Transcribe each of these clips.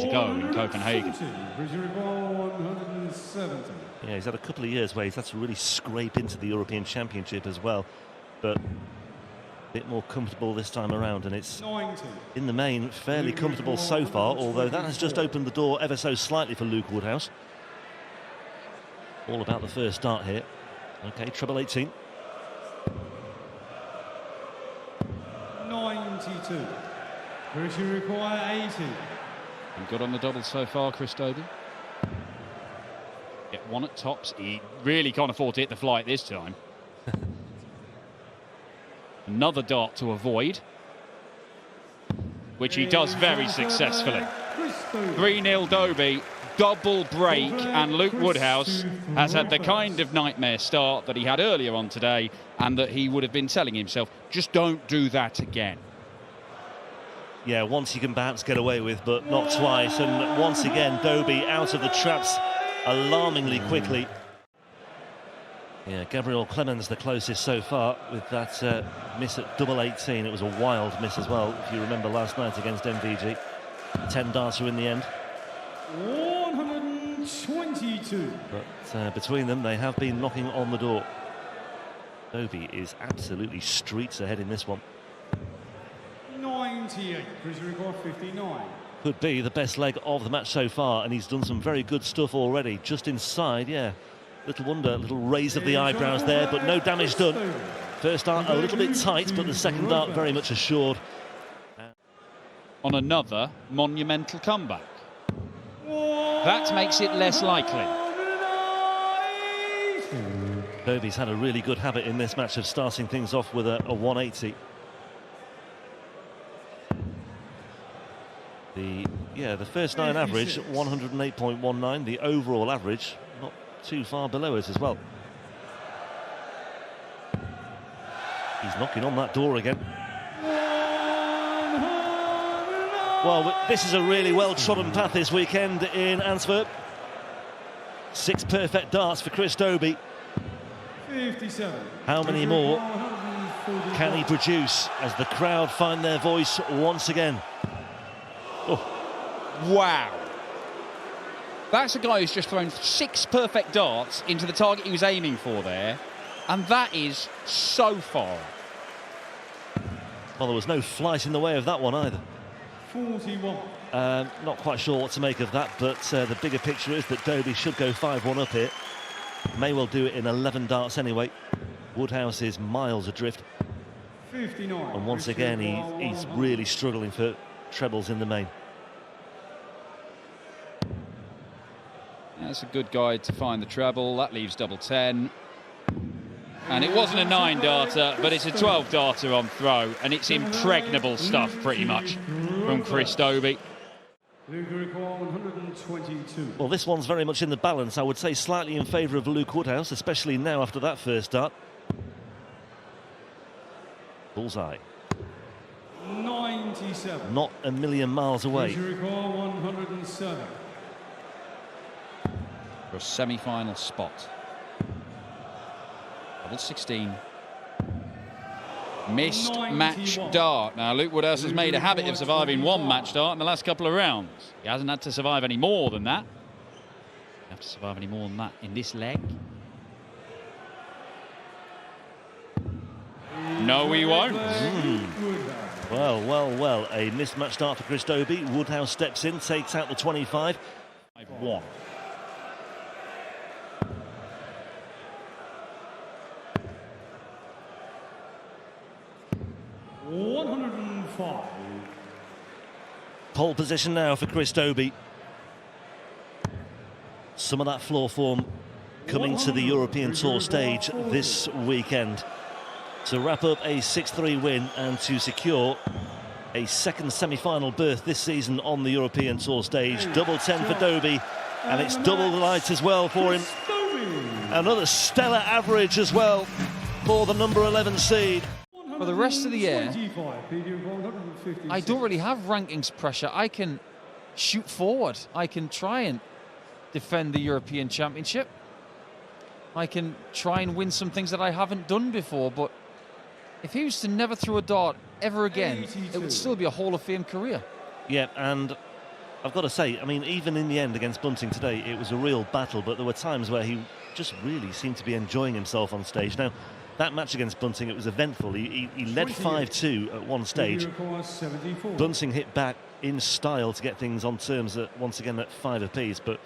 to go in Copenhagen. Yeah, he's had a couple of years where he's had to really scrape into the European Championship as well, but a bit more comfortable this time around, and it's in the main fairly comfortable so far, although that has just opened the door ever so slightly for Luke Woodhouse. All about the first start here. Okay, treble 18. 92. Which you require 80. And good on the double so far, Chris Dobey. Get one at tops. He really can't afford to hit the flight this time. Another dart to avoid, which he does very successfully. 3-0 Dobey, double break, and Luke Woodhouse has had the kind of nightmare start that he had earlier on today, and that he would have been telling himself, just don't do that again. Yeah, once you can perhaps get away with, but not twice. And once again, Dobey out of the traps alarmingly quickly. Yeah, Gabriel Clemens the closest so far with that miss at double 18. It was a wild miss as well, if you remember last night against MVG. 10 darter in the end. 122. But between them, they have been knocking on the door. Dobey is absolutely streets ahead in this one. 98, prisoner record 59. Could be the best leg of the match so far, and he's done some very good stuff already. Just inside, yeah. Little wonder, little raise of the eyebrows there, but no damage done. First dart a little bit tight, but the second dart very much assured. On another monumental comeback. That makes it less likely. Dobey's had a really good habit in this match of starting things off with a 180. The first 9 average, 108.19. The overall average, not too far below it as well. He's knocking on that door again. Well, this is a really well-trodden path this weekend in Antwerp. 6 perfect darts for Chris Dobey. 57. How many more can he produce as the crowd find their voice once again? Oh. Wow. That's a guy who's just thrown 6 perfect darts into the target he was aiming for there, and that is so far. Well, there was no flight in the way of that one either. 41. Not quite sure what to make of that, but the bigger picture is that Dobey should go 5-1 up here. May well do it in 11 darts anyway. Woodhouse is miles adrift. 59. And once again, he's really struggling for trebles in the main. That's a good guide to find the treble. That leaves double 10. And it wasn't a 9 darter, but it's a 12 darter on throw, and it's impregnable stuff pretty much from Chris Dobey. Well, this one's very much in the balance. I would say slightly in favour of Luke Woodhouse, especially now after that first dart. Bullseye. 97. Not a million miles away. 107. For a semi-final spot. Double 16. Missed match dart. Now, Luke Woodhouse has made a habit of surviving 1 match dart in the last couple of rounds. He hasn't had to survive any more than that. You have to survive any more than that in this leg. No, he won't. Well, a mismatched dart for Chris Dobey. Woodhouse steps in, takes out the 25. 5-1. Pole position now for Chris Dobey. Some of that floor form coming to the European Tour stage this weekend. To wrap up a 6-3 win and to secure a second semi-final berth this season on the European Tour stage. Double 10 for Dobey, and it's double the lights as well for him. Another stellar average as well for the number 11 seed. For the rest of the year, I don't really have rankings pressure. I can shoot forward. I can try and defend the European Championship. I can try and win some things that I haven't done before, but if he was to never throw a dart ever again, it would still be a Hall of Fame career. Yeah, and I've got to say, I mean, even in the end against Bunting today, it was a real battle, but there were times where he just really seemed to be enjoying himself on stage. Now, that match against Bunting, it was eventful. He led 5-2 at one stage. Bunting hit back in style to get things on terms once again at 5 apiece, but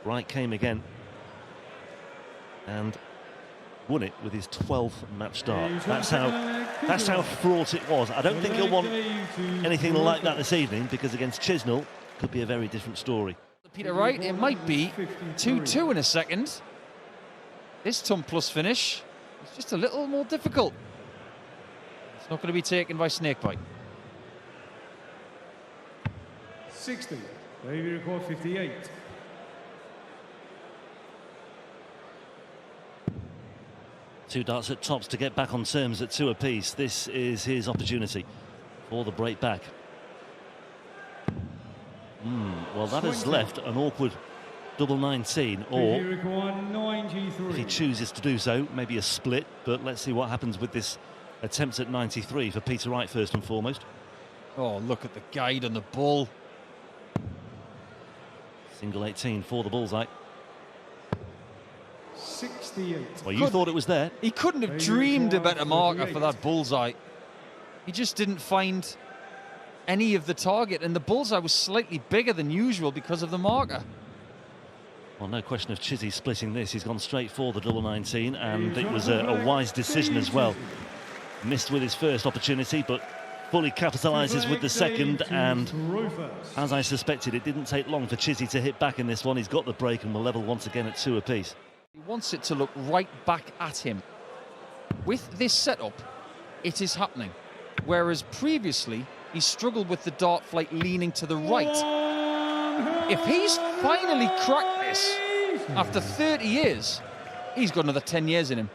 Wright came again and won it with his 12th match start. That's how fraught it was. I don't think he'll want anything like that this evening, because against Chisnall could be a very different story. Peter Wright, it might be 2-2 in a second. This ton plus finish is just a little more difficult. It's not going to be taken by Snakebite. 60. Baby record 58. Two darts at tops to get back on terms at 2 apiece. This is his opportunity for the break back. Well, that has left an awkward double 19, or if he chooses to do so, maybe a split, but let's see what happens with this attempt at 93 for Peter Wright first and foremost. Oh, look at the guide on the ball. Single 18 for the bullseye. 68. Well, you thought it was there. He couldn't have dreamed a better marker for that bullseye. He just didn't find any of the target, and the bullseye was slightly bigger than usual because of the marker. Well, no question of Chizzy splitting this. He's gone straight for the double 19, and it was a wise decision as well. Missed with his first opportunity, but fully capitalises with the second, and as I suspected, it didn't take long for Chizzy to hit back in this one. He's got the break and will level once again at 2 apiece. He wants it to look right back at him. With this setup, it is happening. Whereas previously, he struggled with the dart flight leaning to the right. If he's finally cracked this after 30 years, he's got another 10 years in him.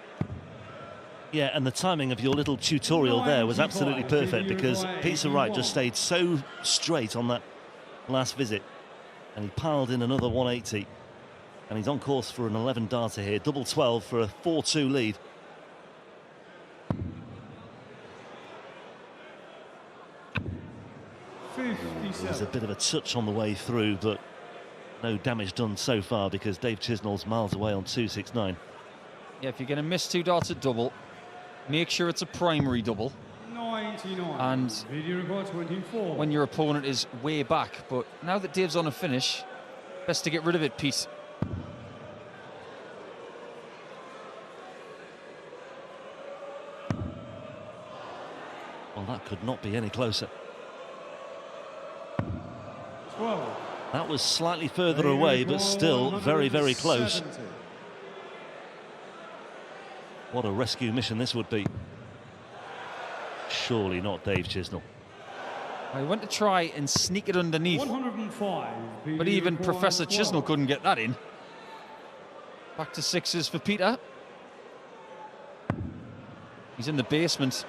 Yeah, and the timing of your little tutorial there was absolutely perfect, because Peter Wright just stayed so straight on that last visit, and he piled in another 180, and he's on course for an 11 darter here, double 12 for a 4-2 lead. There was a bit of a touch on the way through, but no damage done so far, because Dave Chisnall's miles away on 269. Yeah, if you're going to miss 2 darts at double, make sure it's a primary double. 99. And Video record 24. when your opponent is way back. But now that Dave's on a finish, best to get rid of it, Pete. Well, that could not be any closer. 12. That was slightly further away, but still very, very close. 70. What a rescue mission this would be. Surely not Dave Chisnall. I went to try and sneak it underneath, 105. but even Professor Chisnall couldn't get that in. Back to 6s for Peter. He's in the basement.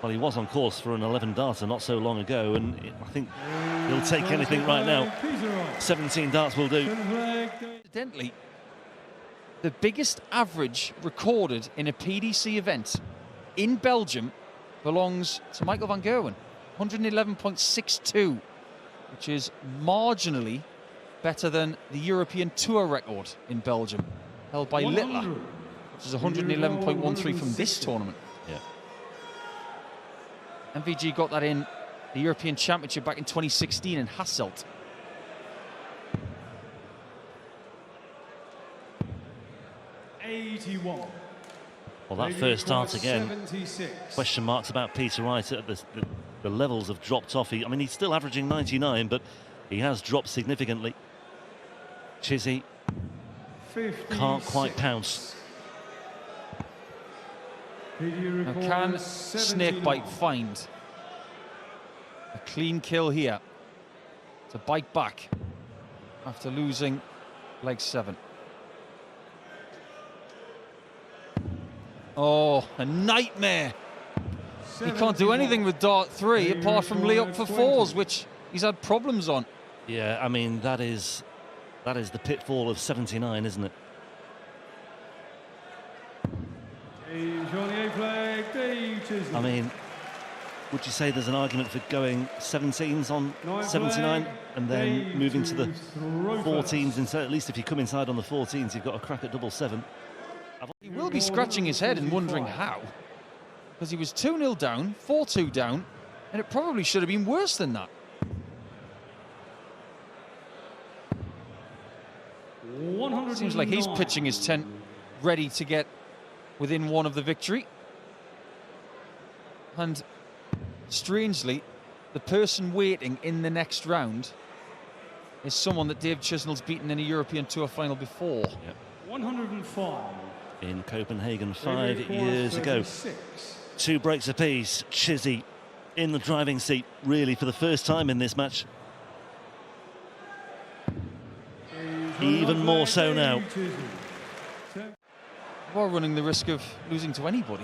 Well, he was on course for an 11 darter not so long ago, and I think he'll take anything right now. 17 darts will do. Incidentally, the biggest average recorded in a PDC event in Belgium belongs to Michael van Gerwen, 111.62, which is marginally better than the European Tour record in Belgium, held by Littler, which is 111.13 from this tournament. Yeah. MVG got that in the European Championship back in 2016 in Hasselt. Well, that first start again, 76. Question marks about Peter Wright. At the levels have dropped off. I mean, he's still averaging 99, but he has dropped significantly. Chizzy can't quite pounce. Now, can Snakebite find a clean kill here to bite back after losing leg 7? Oh, a nightmare. He can't do anything with dart 3 apart from lay up for 4s, which he's had problems on. Yeah, I mean, that is the pitfall of 79, isn't it? I mean, would you say there's an argument for going 17s on 79 and then moving to the 14s instead? At least if you come inside on the 14s, you've got a crack at double 7. He will be scratching his head and wondering how, because he was 2-0 down, 4-2 down, and it probably should have been worse than that. Seems like he's pitching his tent, ready to get within one of the victory. And strangely, the person waiting in the next round is someone that Dave Chisnell's beaten in a European Tour final before. Yep. 105. In Copenhagen 5 years ago. 2 breaks apiece. Chizzy in the driving seat, really, for the first time in this match. Even more so now. We're running the risk of losing to anybody.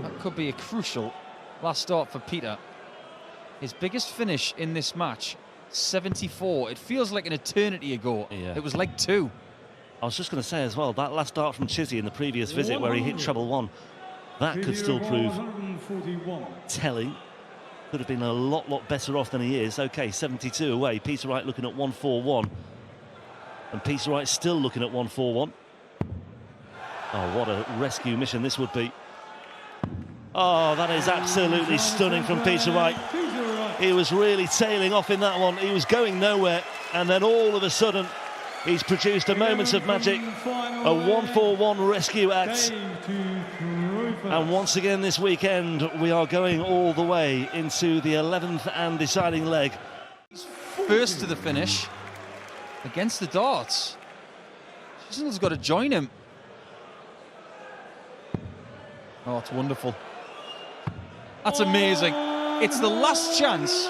That could be a crucial last start for Peter. His biggest finish in this match, 74. It feels like an eternity ago. Yeah. It was like 2. I was just going to say as well, that last start from Chizzy in the previous visit where he hit treble 1, that could still prove telling. Could have been a lot better off than he is. Okay, 72 away. Peter Wright looking at 141. And Peter Wright still looking at 141. Oh, what a rescue mission this would be. Oh, that is absolutely stunning from Peter Wright. He was really tailing off in that one. He was going nowhere. And then all of a sudden, he's produced a moment of magic. A 141 rescue act. And once again this weekend, we are going all the way into the 11th and deciding leg. He's first to the finish against the darts. Chisnell's got to join him. Oh, it's wonderful. That's amazing. It's the last chance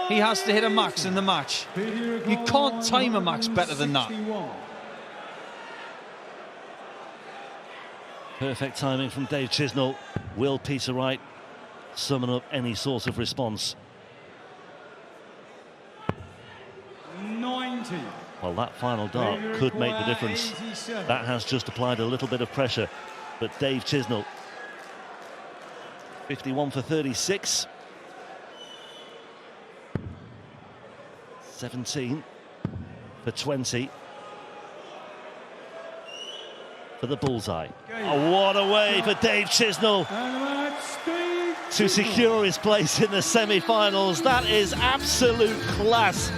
he has to hit a max in the match. You can't time a max better than that. Perfect timing from Dave Chisnell. Will Peter Wright summon up any sort of response? 90. Well, that final dart could make the difference. That has just applied a little bit of pressure. But Dave Chisnell, 51 for 36. 17 for 20. For the bullseye. Oh, what a way for Dave Chisnell to secure his place in the semi-finals. That is absolute class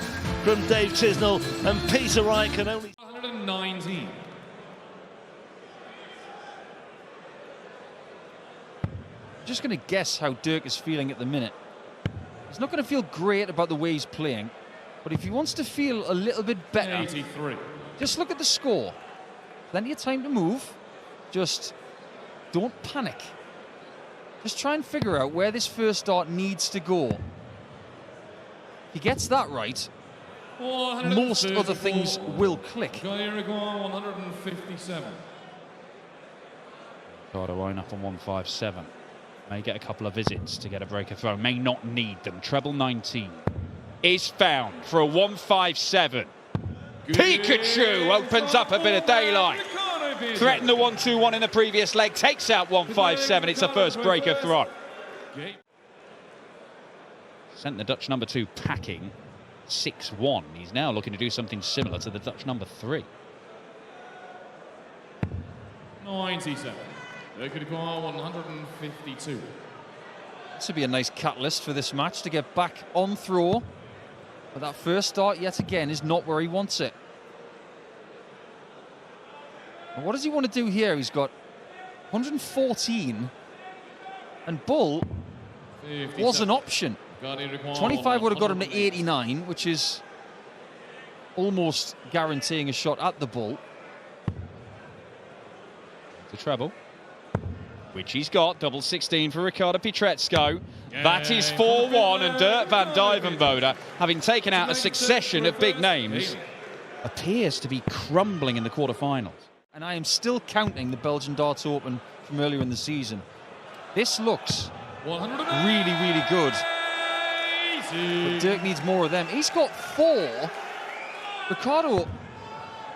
from Dave Chisnell, and Peter Wright can only... 119. Just going to guess how Dirk is feeling at the minute. He's not going to feel great about the way he's playing, but if he wants to feel a little bit better, 83. Just look at the score. Plenty of time to move. Just don't panic. Just try and figure out where this first dart needs to go. If he gets that right, most other things will click. 157. Got to line up on 157. May get a couple of visits to get a breaker throw. May not need them. Treble 19 is found for a 157. Pikachu opens up a bit of daylight. Threatened the 1-2-1 in the previous leg. Takes out 157. It's a first breaker throw. Sent the Dutch number 2 packing. 6-1. He's now looking to do something similar to the Dutch number 3. 97. They could require 152. This would be a nice catalyst for this match to get back on throw. But that first start, yet again, is not where he wants it. And what does he want to do here? He's got 114. And Bull 57. Was an option. 25 would have got him to 89, which is almost guaranteeing a shot at the Bull. The treble, which he's got. Double 16 for Ricardo Pietrezco. That is 4-1, and Dirk van Dijvenbode, having taken out a succession of big names, appears to be crumbling in the quarterfinals. And I am still counting the Belgian Darts Open from earlier in the season. This looks really, really good. But Dirk needs more of them. He's got 4. Ricardo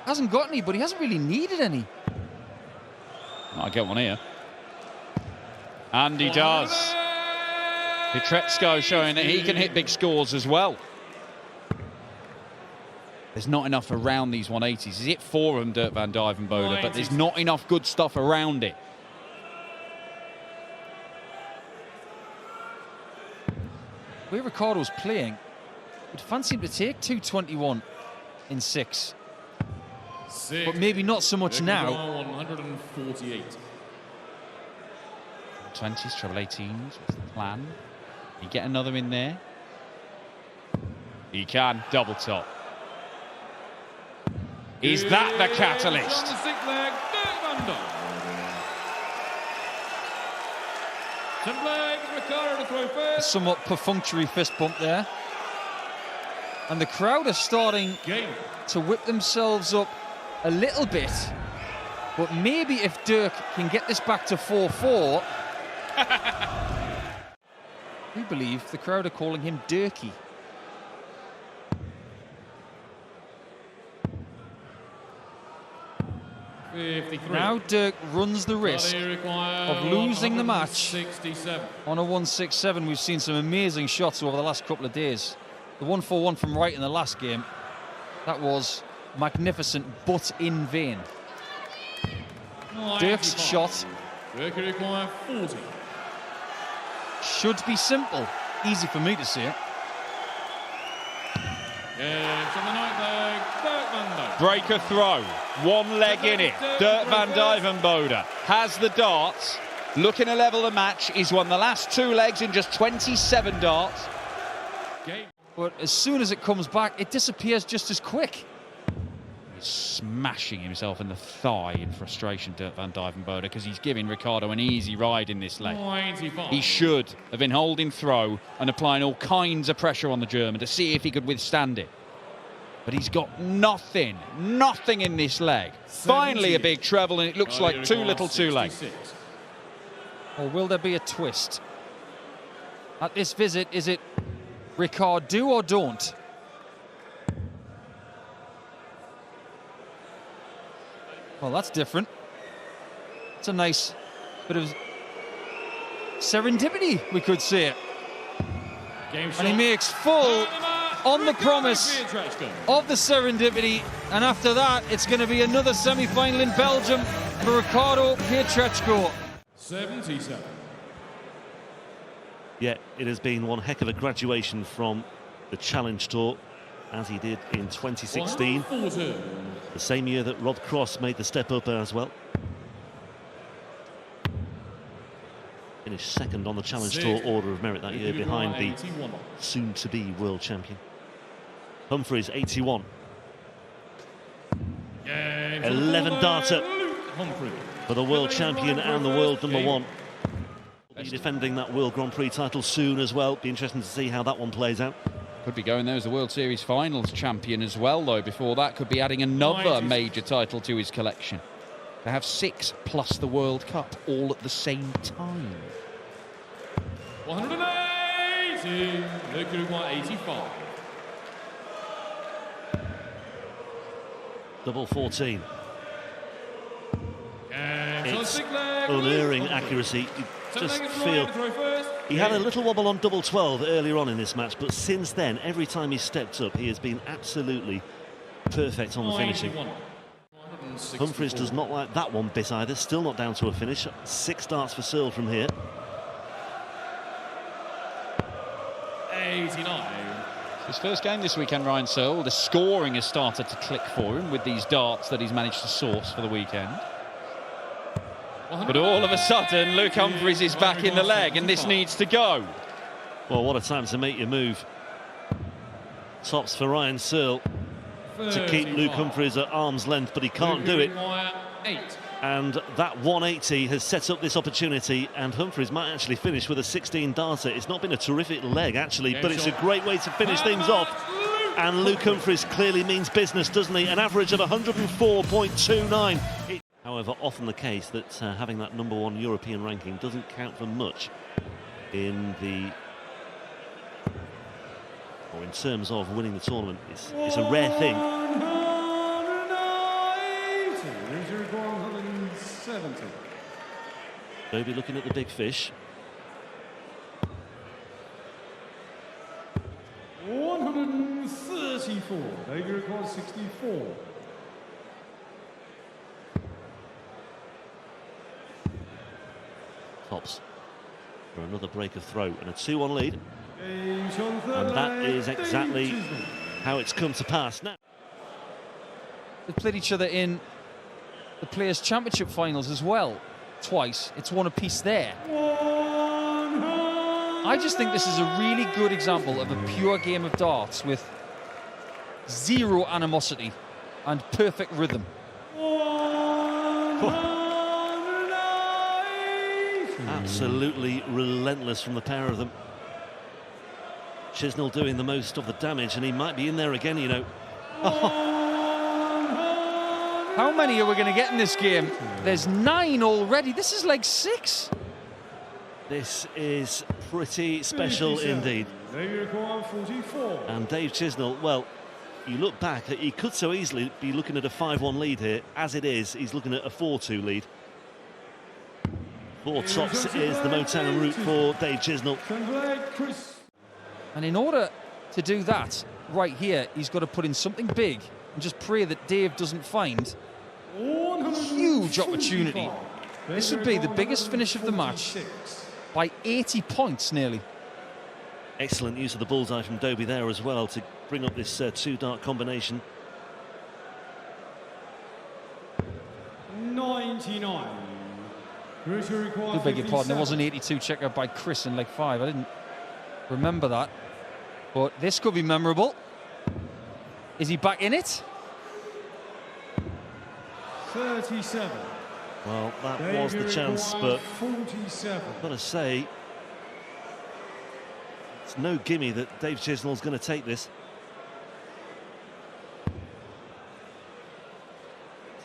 hasn't got any, but he hasn't really needed any. I'll get one here. And he does. Pietreczko showing that he can hit big scores as well. There's not enough around these 180s. He's hit 4 of them, Dirk van Dijvenbode, but there's not enough good stuff around it. Where Ricardo's playing, would fancy him to take 221 in 6. But maybe not so much now. 148. 20s, treble 18s, what's the plan? You get another in there. He can, double top. Is that the catalyst? A somewhat perfunctory fist bump there. And the crowd are starting to whip themselves up a little bit. But maybe if Dirk can get this back to 4-4, we believe the crowd are calling him Dirky. Now Dirk runs the risk of losing the match on a 167. We've seen some amazing shots over the last couple of days. The 1-4-1 from Wright in the last game, that was magnificent, but in vain. Dirk's shot should be simple. Easy for me to say. Breaker throw, one leg in it. Dirk van Dijvenbode has the darts. Looking to level the match. He's won the last 2 legs in just 27 darts. But as soon as it comes back, it disappears just as quick. He's smashing himself in the thigh in frustration, Dirk van Dijvenbode, because he's giving Ricardo an easy ride in this leg. He should have been holding throw and applying all kinds of pressure on the German to see if he could withstand it. But he's got nothing in this leg. Finally a big treble, and it looks like too little too late. Or will there be a twist? At this visit, is it Ricard do or don't? Well, that's different. It's a nice bit of serendipity, we could say it. And he makes full on the promise of the serendipity. And after that, it's going to be another semi-final in Belgium for Ricardo Pietreczko. 77. Yeah, it has been one heck of a graduation from the Challenge Tour, as he did in 2016, the same year that Rob Cross made the step up as well. Finished second on the Challenge Tour Order of Merit that year, behind the soon-to-be world champion. Humphries, 81. 11 darter for the world champion and the world number 1. Will be defending that World Grand Prix title soon as well. Be interesting to see how that one plays out. Could be going there as the World Series Finals champion as well, though. Before that, could be adding another major title to his collection. To have 6 plus the World Cup all at the same time. 180. Look at 185. Double 14. It's unerring accuracy. You just feel he had a little wobble on double 12 earlier on in this match, but since then, every time he stepped up, he has been absolutely perfect on the finishing. Humphries does not like that one bit either. Still not down to a finish. 6 darts for Searle from here. 89. His first game this weekend, Ryan Searle. The scoring has started to click for him with these darts that he's managed to source for the weekend. But all of a sudden, Luke Humphries is back in the leg, and this needs to go. Well, what a time to make your move. Tops for Ryan Searle to keep Luke Humphries at arm's length, but he can't do it. And that 180 has set up this opportunity, and Humphries might actually finish with a 16 darter. It's not been a terrific leg, actually, but it's a great way to finish things off. And Luke Humphries clearly means business, doesn't he? An average of 104.29. However, often the case that having that number 1 European ranking doesn't count for much in the, or in terms of winning the tournament. It's a rare thing. 170. Dobie looking at the big fish. 134. Dobie records 64. Tops for another break of throw and a 2-1 lead. And And that is exactly how it's come to pass now. They played each other in the Players' Championship finals as well, twice. It's one apiece there. I just think this is a really good example of a pure game of darts with zero animosity and perfect rhythm. Absolutely relentless from the pair of them. Chisnell doing the most of the damage, and he might be in there again, you know. How many are we going to get in this game? There's 9 already. This is like 6. This is pretty special indeed. And Dave Chisnell, well, you look back, he could so easily be looking at a 5-1 lead here. As it is, he's looking at a 4-2 lead. 4 tops is the Motown route for Dave Chisnell. And in order to do that, right here, he's got to put in something big and just pray that Dave doesn't find a huge opportunity. This would be the biggest finish of the match by 80 points nearly. Excellent use of the bullseye from Dobie there as well to bring up this 2-dart combination. 99. I beg your pardon, there was an 82 checker by Chris in leg 5. I didn't remember that. But this could be memorable. Is he back in it? 37. Well, that was the chance, but 47. I've got to say, it's no gimme that Dave Chisnell's going to take this.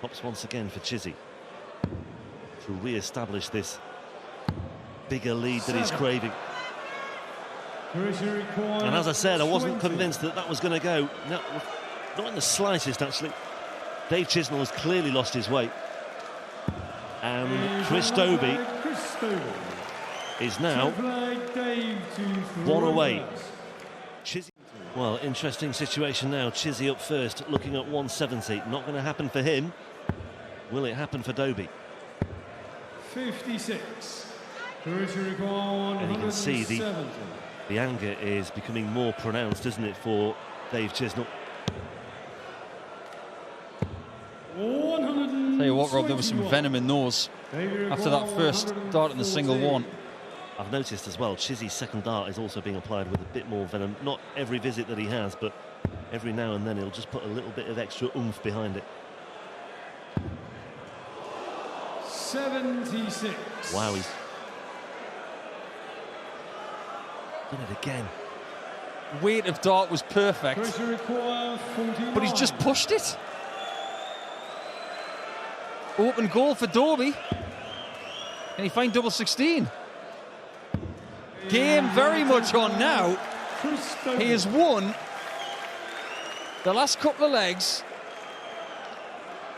Tops once again for Chizzy to re-establish this bigger lead that he's craving. And as I said, I wasn't convinced that that was going to go. No, not in the slightest, actually. Dave Chisnell has clearly lost his way. And Chris Dobie is now 1 away. Chizzy, well, interesting situation now. Chizzy up first, looking at 170. Not going to happen for him. Will it happen for Dobie? 56. And you can see the anger is becoming more pronounced, isn't it, for Dave Chisnell? Tell you what, Rob, there was some venom in those after that first dart in the single one. I've noticed as well, Chizzy's second dart is also being applied with a bit more venom. Not every visit that he has, but every now and then he'll just put a little bit of extra oomph behind it. 76. Wow, he's done it again. Weight of dart was perfect, but he's just pushed it. Open goal for Dobie. Can he find double 16? Game very much on now. He has won the last couple of legs,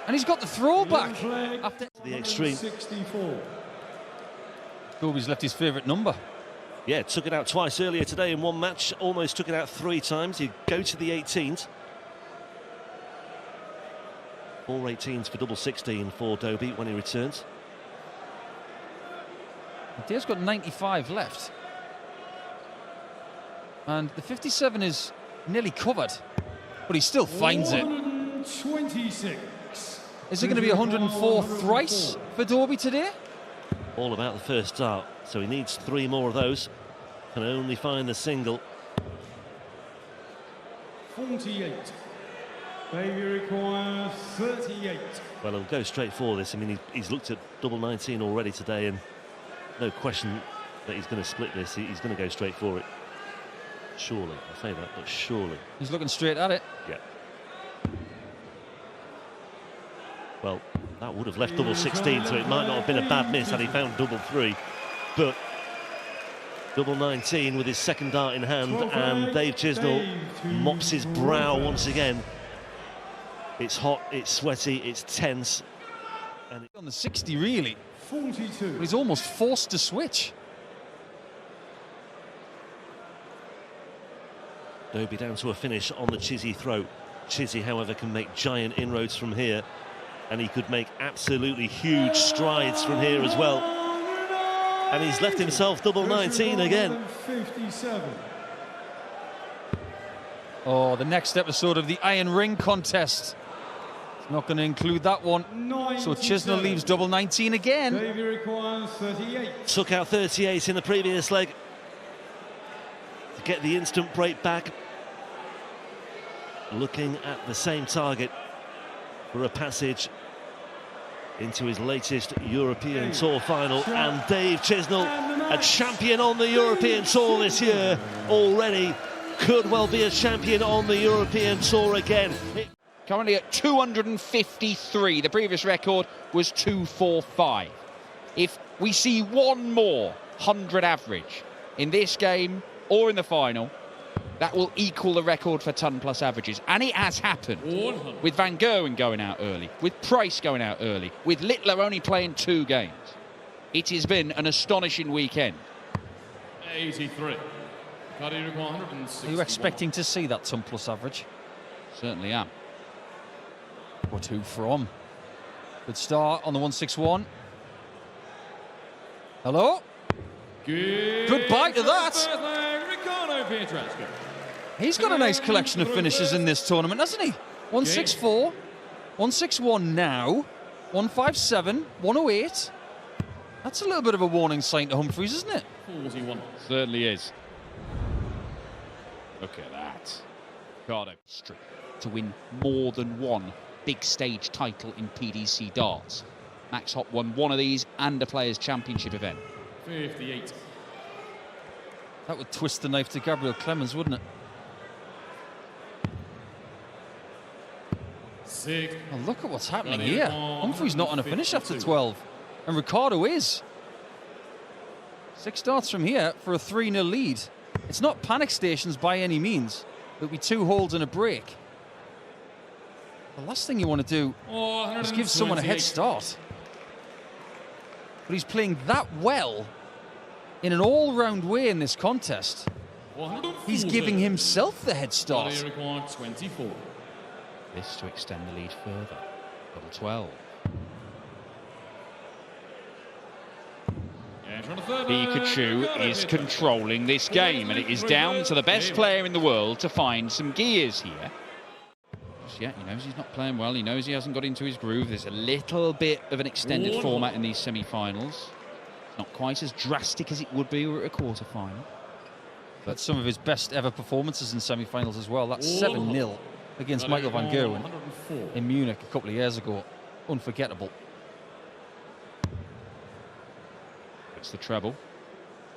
and he's got the throwback after the extreme. Dobie's left his favourite number. Yeah, took it out twice earlier today in one match, almost took it out 3 times. You go to the 18s. 4 18s for double 16 for Dobie when he returns. Dave's got 95 left. And the 57 is nearly covered, but he still finds it. 26. Is it going to be 104 thrice for Dobie today? All about the first dart, so he needs 3 more of those. Can only find the single. 48. Baby requires 38. Well, he'll go straight for this. I mean, he's looked at double 19 already today, and no question that he's going to split this. He's going to go straight for it. Surely, I say that, but surely. He's looking straight at it. Yeah. Well, that would have left double 16, so it might not have been a bad miss had he found double 3. But double 19 with his second dart in hand, and Dave Chisnell mops his brow once again. It's hot, it's sweaty, it's tense. And On the 60, really. 42. But he's almost forced to switch. Dobie down to a finish on the Chizzy throw. Chizzy, however, can make giant inroads from here, and he could make absolutely huge strides from here as well. And he's left himself double 19 again. 57. Oh, the next episode of the Iron Ring contest. It's not going to include that one. 97. So Chisnell leaves double 19 again. Davey requires 38. Took out 38 in the previous leg to get the instant break back. Looking at the same target for a passage into his latest European Tour final. And Dave Chisnell, a champion on the European Tour this year already, could well be a champion on the European Tour again. Currently at 253. The previous record was 245. If we see one more 100 average in this game or in the final, that will equal the record for ton plus averages. And it has happened with Van Gerwen going out early, with Price going out early, with Littler only playing 2 games. It has been an astonishing weekend. 83. Are you expecting to see that ton plus average? Certainly am. Or 2 from. Good start on the 161. Hello? Goodbye to that. He's got a nice collection of finishes in this tournament, hasn't he? 164, 161 now, 157, 108. That's a little bit of a warning sign to Humphries, isn't it? 41. Certainly is. Look at that. Ricardo to win more than one big stage title in PDC darts. Max Hopp won one of these and a Players' Championship event. 58. That would twist the knife to Gabriel Clemens, wouldn't it? 6. Oh, look at what's happening here. Humphries not on a finish after 12. And Ricardo is. 6 darts from here for a 3-0 lead. It's not panic stations by any means. It'll be 2 holds and a break. The last thing you want to do is give someone a head start. But he's playing that well in an all-round way in this contest. He's giving himself the head start. 24. This to extend the lead further. Double 12. Pikachu is controlling this game, and it is down to the best player in the world to find some gears here. Yeah, he knows he's not playing well. He knows he hasn't got into his groove. There's a little bit of an extended format in these semi-finals. Not quite as drastic as it would be at a quarter-final. But some of his best ever performances in semi-finals as well. That's 7-0 against Michael Van Gerwen in Munich a couple of years ago. Unforgettable. It's the treble.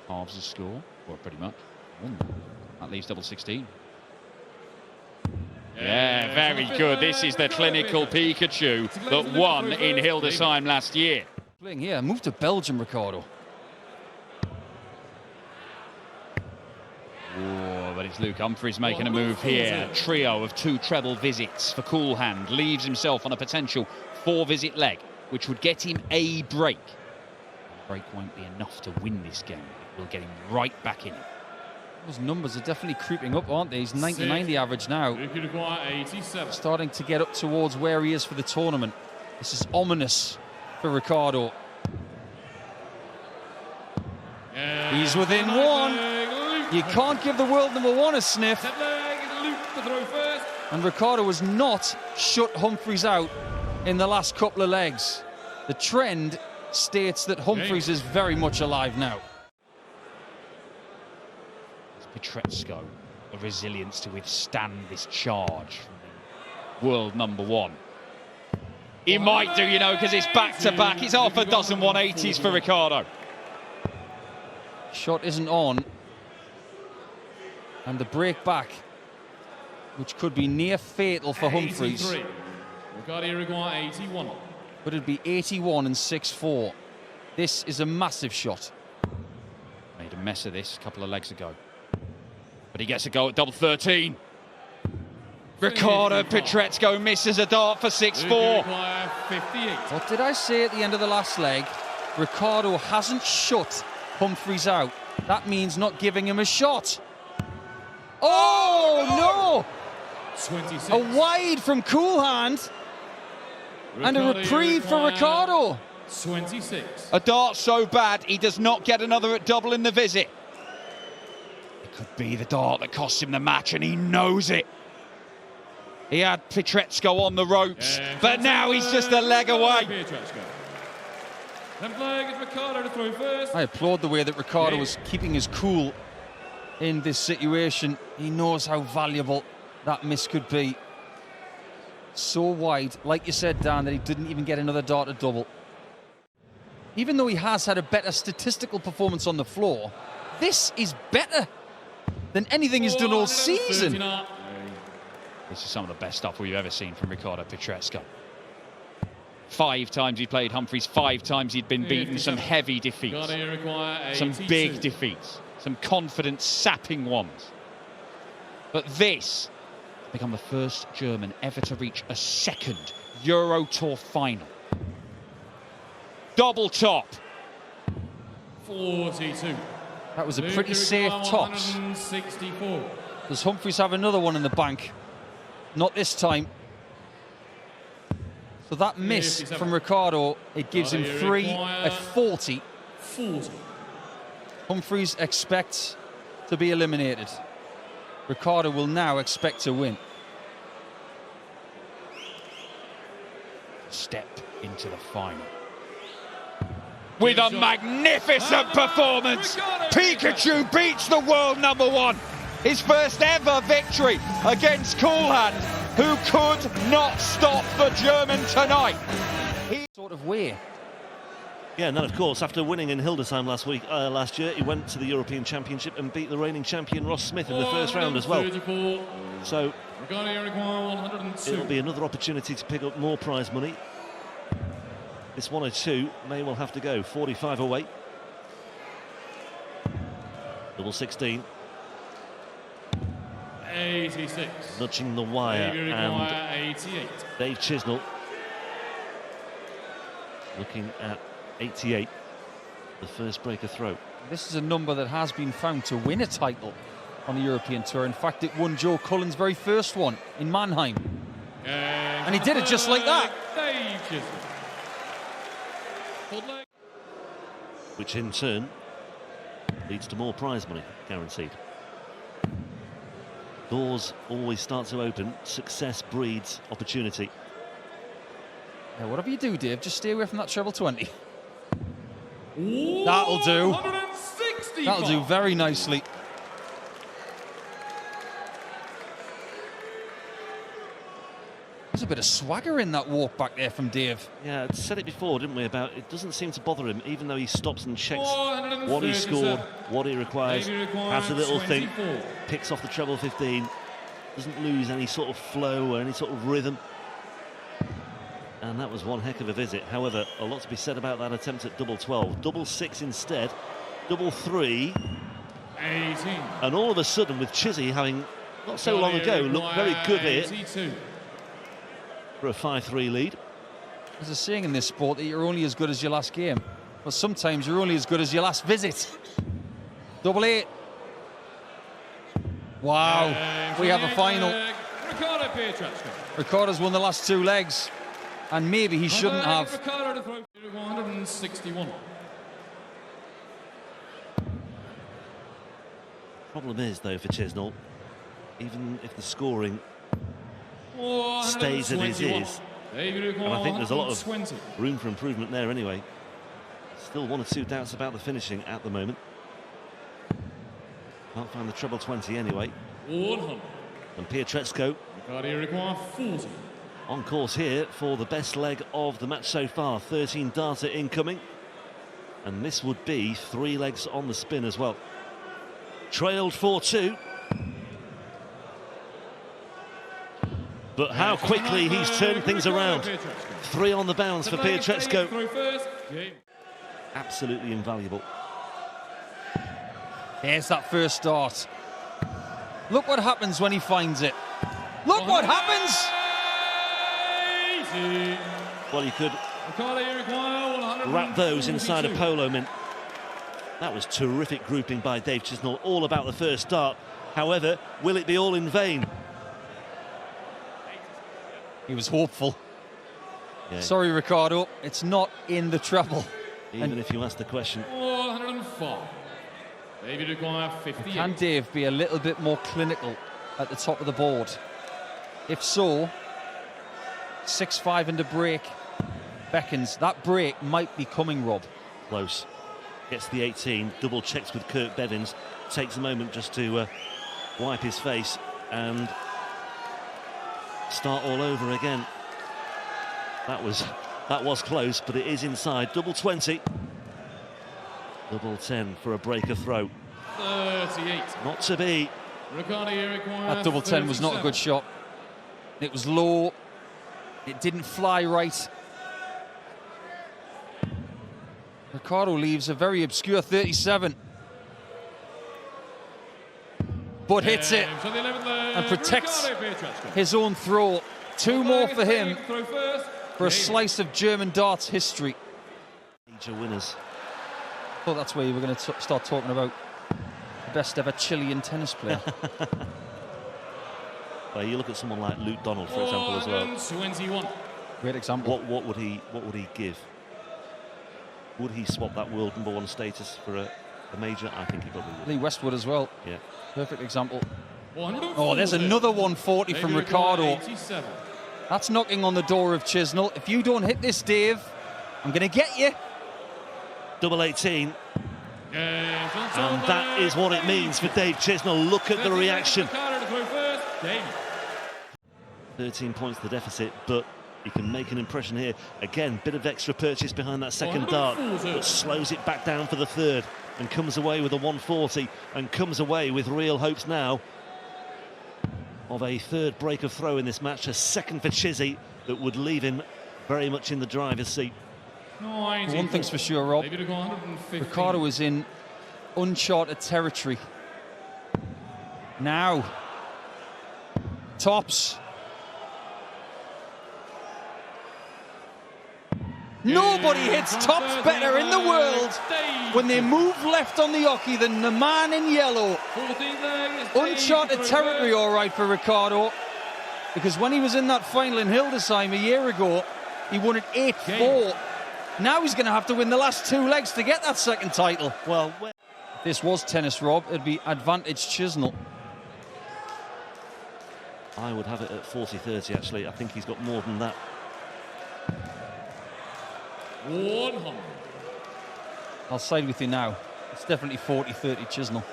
Halves the score. Well, pretty much. That leaves double 16. Yeah, very good. This is the clinical Pikachu that won in Hildesheim last year. Playing here, move to Belgium, Ricardo. Oh, but it's Luke Humphries making a move here. Trio of 2 treble visits for Coolhand. Leaves himself on a potential 4-visit leg, which would get him a break. The break won't be enough to win this game. It will get him right back in it. Those numbers are definitely creeping up, aren't they? He's 99 the average now. Starting to get up towards where he is for the tournament. This is ominous for Ricardo. He's within 1. You can't give the world number 1 a sniff. And Ricardo has not shut Humphries out in the last couple of legs. The trend states that Humphries is very much alive now. Pietreczko, the resilience to withstand this charge from the world number 1. He might do, you know, because it's back-to-back. It's half a dozen 180s for Ricardo. Shot isn't on. And the break back, which could be near fatal for Humphries. 81. But it'd be 81 and 6-4. This is a massive shot. Made a mess of this a couple of legs ago. But he gets a go at double 13. Ricardo Pietreczko misses a dart for 6-4. What did I say at the end of the last leg? Ricardo hasn't shut Humphries out. That means not giving him a shot. Oh, no! 26. A wide from Coolhand and a reprieve for Ricardo. 26. A dart so bad he does not get another at double in the visit. It could be the dart that cost him the match, and he knows it. He had Pietreczko on the ropes, but now he's just a leg away. I applaud the way that Ricardo was keeping his cool in this situation. He knows how valuable that miss could be. So wide, like you said, Dan, that he didn't even get another dart at double. Even though he has had a better statistical performance on the floor, this is better than anything he's done all season. This is some of the best stuff we've ever seen from Ricardo Pietreczko. 5 times he played Humphries, 5 times he'd been beaten, some heavy defeats, some big defeats, some confidence-sapping ones. But this has become the first German ever to reach a second Euro Tour final. Double top. 42. That was a pretty safe tops. 164. Does Humphries have another one in the bank? Not this time. So that miss from Ricardo, it gives him 3 at 40. 40. Humphries expects to be eliminated. Ricardo will now expect to win. Step into the final. With a magnificent performance, Pikachu beats the world #1. His first ever victory against Coolhand, who could not stop the German tonight. Sort of way. Yeah, and then of course, after winning in Hildesheim last year, he went to the European Championship and beat the reigning champion Ross Smith in the first round as well. So it'll be another opportunity to pick up more prize money. This 102 may well have to go. 45 away. Double 16. 86. Nudging the wire, and 88. Dave Chisnell looking at 88, the first breaker throw. This is a number that has been found to win a title on the European Tour. In fact, it won Joe Cullen's very first one in Mannheim. And he did it just like that. Dave Chisnell. Which in turn leads to more prize money, guaranteed. Doors always start to open. Success breeds opportunity. Yeah, whatever you do, Dave, just stay away from that treble 20. That'll do. That'll do very nicely. There's a bit of swagger in that walk back there from Dave. Yeah, I said it before, didn't we, about it doesn't seem to bother him, even though he stops and checks what he scored, what he requires, has a little think, picks off the treble 15, doesn't lose any sort of flow or any sort of rhythm. And that was one heck of a visit. However, a lot to be said about that attempt at double 12. Double 6 instead, double 3. 18. And all of a sudden, with Chizzy having, not so long ago, looked very good here for a 5-3 lead. There's a saying in this sport that you're only as good as your last game. But sometimes you're only as good as your last visit. Double 8. Wow, we have a final. Ricardo's won the last 2 legs. And maybe he shouldn't have. 161. Problem is, though, for Chisnell, even if the scoring stays as it is, and I think there's a lot of room for improvement there anyway. Still 1 or 2 doubts about the finishing at the moment. Can't find the treble 20 anyway. 100. And Pietreczko on course here for the best leg of the match so far. 13 darter incoming, and this would be 3 legs on the spin as well. Trailed 4-2, but how quickly he's turned things around. 3 on the bounce for Pietreczko. Absolutely invaluable. There's that first dart. Look what happens when he finds it. Look what happens! Well, you could wrap those inside a polo mint. That was terrific grouping by Dave Chisnall, all about the first dart. However, will it be all in vain? He was hopeful. Yeah. Sorry, Ricardo, it's not in the treble. Even if you ask the question. 105. David require 58. Can Dave be a little bit more clinical at the top of the board? If so, 6-5 into break beckons. That break might be coming, Rob. Close. Gets the 18, double checks with Kirk Bevins. Takes a moment just to wipe his face and start all over again. That was close, but it is inside. Double 20. Double 10 for a breaker throw. 38. Not to be. That double 10 was not a good shot. It was low. It didn't fly right. Ricardo leaves a very obscure 37. But hits it and protects his own throw. Two more for him for a slice of German darts history. Major winners. I thought that's where you were going to start talking about the best ever Chilean tennis player. Well, you look at someone like Luke Donald, for example, as well. 21. Great example. What would he give? Would he swap that world #1 status for a major? I think he probably would. Lee Westwood as well. Yeah. Perfect example. Oh, there's another 140 from Ricardo. That's knocking on the door of Chisnall. If you don't hit this, Dave, I'm going to get you. Double 18. And that is what it means for Dave Chisnall. Look at the reaction. 13 points the deficit, but he can make an impression here. Again, bit of extra purchase behind that second dart, but slows it back down for the third and comes away with a 140 and comes away with real hopes now of a third break of throw in this match, a second for Chizzy that would leave him very much in the driver's seat. One thing's for sure, Rob. Ricardo is in uncharted territory. Now, tops. Nobody hits tops better in the world when they move left on the hockey than the man in yellow. Uncharted territory, all right, for Ricardo, because when he was in that final in Hildesheim a year ago, he won it 8-4. Now he's going to have to win the last two legs to get that second title. Well, if this was tennis, Rob, it'd be advantage Chisnall. I would have it at 40-30, actually. I think he's got more than that. 100. I'll side with you now. It's definitely 40-30 Chisnall.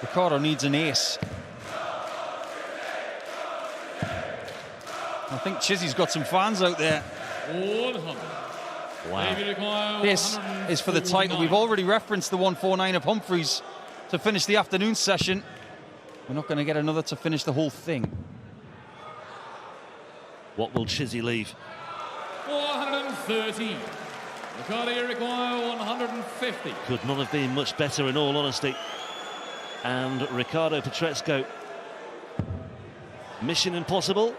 Ricardo needs an ace. I think Chizzy's got some fans out there. 100. Wow. This is for the title. We've already referenced the 149 of Humphreys to finish the afternoon session. We're not going to get another to finish the whole thing. What will Chizzy leave? 430. Ricardo require 150. Could not have been much better, in all honesty. And Ricardo Petresco, mission impossible.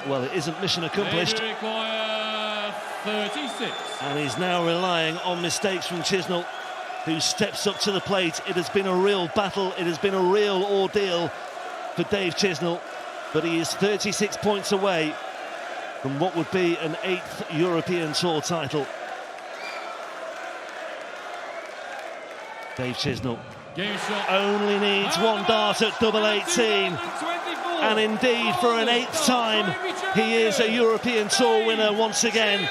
Well, it isn't mission accomplished. They require 36. And he's now relying on mistakes from Chisnall, who steps up to the plate. It has been a real battle. It has been a real ordeal for Dave Chisnall, but he is 36 points away from what would be an 8th European Tour title. Dave Chisnall only needs one dart at double 18. And indeed, for an 8th time, he is a European Tour winner once again.